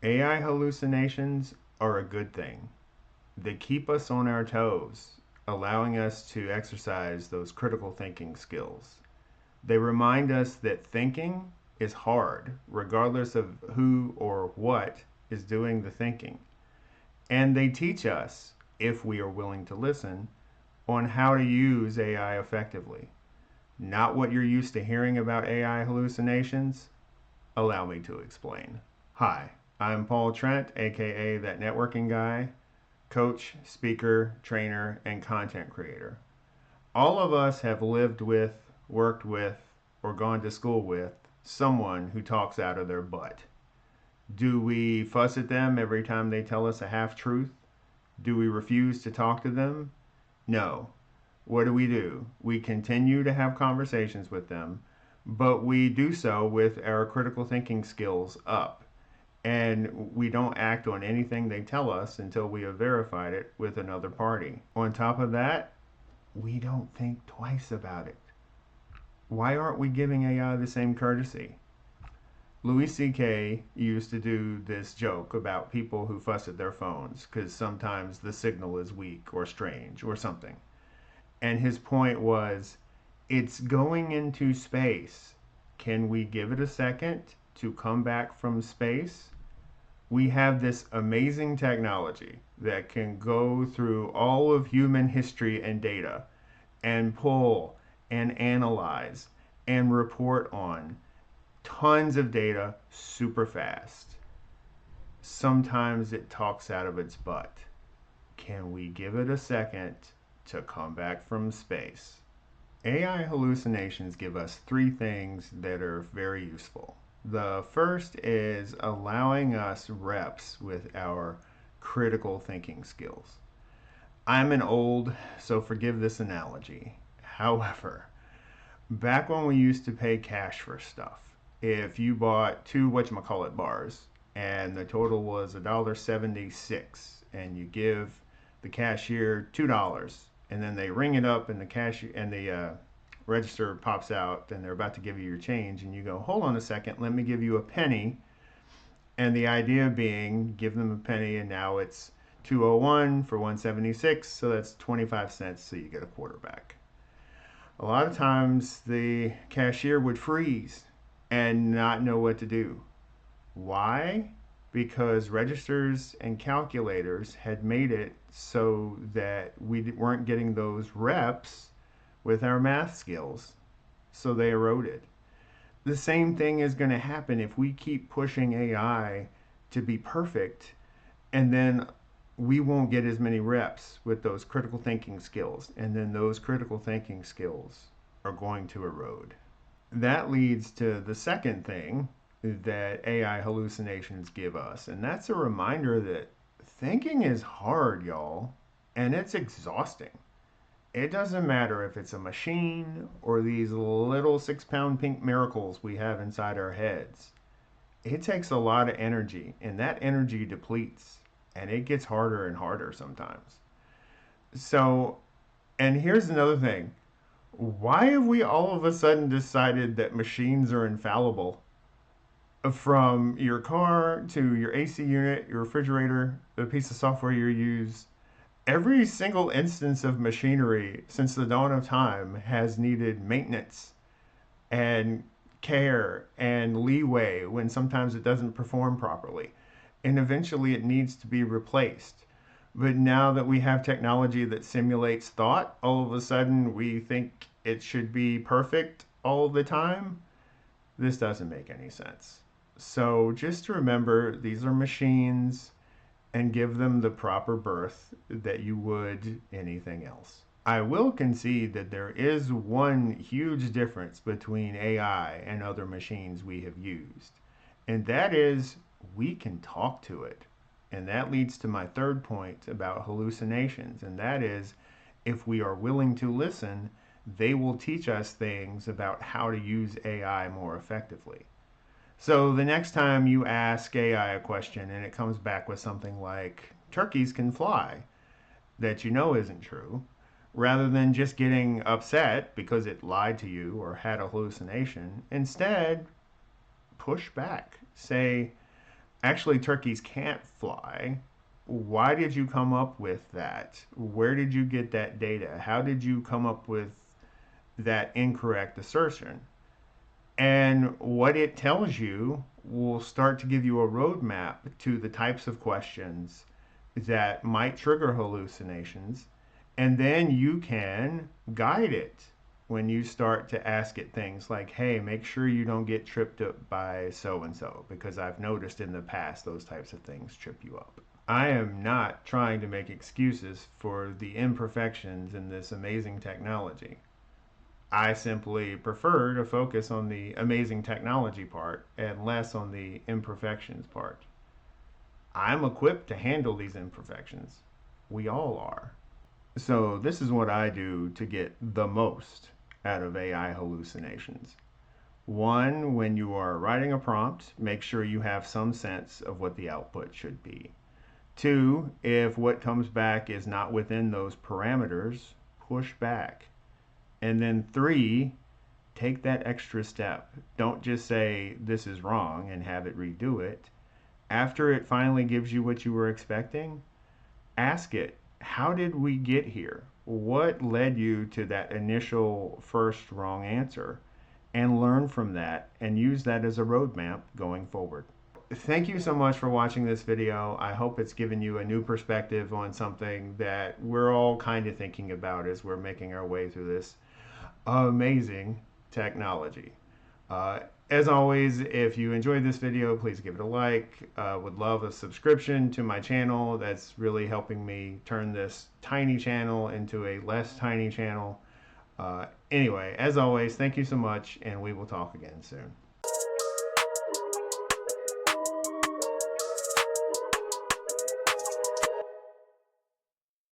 AI hallucinations are a good thing. They keep us on our toes, allowing us to exercise those critical thinking skills. They remind us that thinking is hard, regardless of who or what is doing the thinking. And they teach us, if we are willing to listen, on how to use AI effectively. Not what you're used to hearing about AI hallucinations. Allow me to explain. Hi, I'm Paul Trent, aka That Networking Guy, coach, speaker, trainer, and content creator. All of us have lived with, worked with, or gone to school with someone who talks out of their butt. Do we fuss at them every time they tell us a half truth? Do we refuse to talk to them? No. What do? We continue to have conversations with them, but we do so with our critical thinking skills up. And we don't act on anything they tell us until we have verified it with another party. On top of that, we don't think twice about it. Why aren't we giving AI the same courtesy? 𝗙cie𝗂𝗀𝗃𝗂𝗀𝗀 used to do this joke about people who fuss at their phones because sometimes the signal is weak or strange or something. And his point was, it's going into space. Can we give it a second to come back from space? We have this amazing technology that can go through all of human history and data and pull and analyze and report on tons of data super fast. Sometimes it talks out of its butt. Can we give it a second to come back from space? AI hallucinations give us three things that are very useful. The first is allowing us reps with our critical thinking skills. I'm an old, so forgive this analogy. However, back when we used to pay cash for stuff, if you bought two 𝗙𝗪𝗀𝗀𝗀𝗀 bars and the total was $1.76 and you give the cashier $2 and then they ring it up and the register pops out and they're about to give you your change and you go, hold on a second, let me give you a penny. And the idea being, give them a penny and now it's 201 for 176, so that's 25 cents, so you get a quarter back. A lot of times the cashier would freeze and not know what to do. Why? Because registers and calculators had made it so that we weren't getting those reps with our math skills, so they eroded. The same thing is going to happen if we keep pushing AI to be perfect, and then we won't get as many reps with those critical thinking skills, and then those critical thinking skills are going to erode. That leads to the second thing that AI hallucinations give us, and that's a reminder that thinking is hard, y'all, and it's exhausting. It doesn't matter if it's a machine or these little 6-pound pink miracles we have inside our heads. It takes a lot of energy, and that energy depletes, and it gets harder and harder sometimes. So, and here's another thing. Why have we all of a sudden decided that machines are infallible? From your car to your AC unit, your refrigerator, the piece of software you use, every single instance of machinery since the dawn of time has needed maintenance and care and leeway when sometimes it doesn't perform properly. And eventually it needs to be replaced. But now that we have technology that simulates thought, all of a sudden we think it should be perfect all the time. This doesn't make any sense. So just remember, these are machines, and give them the proper birth that you would anything else. I will concede that there is one huge difference between AI and other machines we have used, and that is we can talk to it. And that leads to my third point about hallucinations, and that is if we are willing to listen, they will teach us things about how to use AI more effectively. So the next time you ask AI a question and it comes back with something like, turkeys can fly, that you know isn't true, rather than just getting upset because it lied to you or had a hallucination, instead, push back. Say, Actually, turkeys can't fly. Why did you come up with that? Where did you get that data? How did you come up with that incorrect assertion? And what it tells you will start to give you a roadmap to the types of questions that might trigger hallucinations. And then you can guide it when you start to ask it things like, hey, make sure you don't get tripped up by so and so, because I've noticed in the past those types of things trip you up. I am not trying to make excuses for the imperfections in this amazing technology. I simply prefer to focus on the amazing technology part and less on the imperfections part. I'm equipped to handle these imperfections. We all are. So, this is what I do to get the most out of AI hallucinations. One, when you are writing a prompt, make sure you have some sense of what the output should be. Two, if what comes back is not within those parameters, push back. And then three, take that extra step. Don't just say this is wrong and have it redo it. After it finally gives you what you were expecting, ask it, how did we get here? What led you to that initial first wrong answer? And learn from that and use that as a roadmap going forward. Thank you so much for watching this video. I hope it's given you a new perspective on something that we're all kind of thinking about as we're making our way through this amazing technology. As always, if you enjoyed this video, please give it a like. Would love a subscription to my channel. That's really helping me turn this tiny channel into a less tiny channel. Anyway, as always, thank you so much, and we will talk again soon.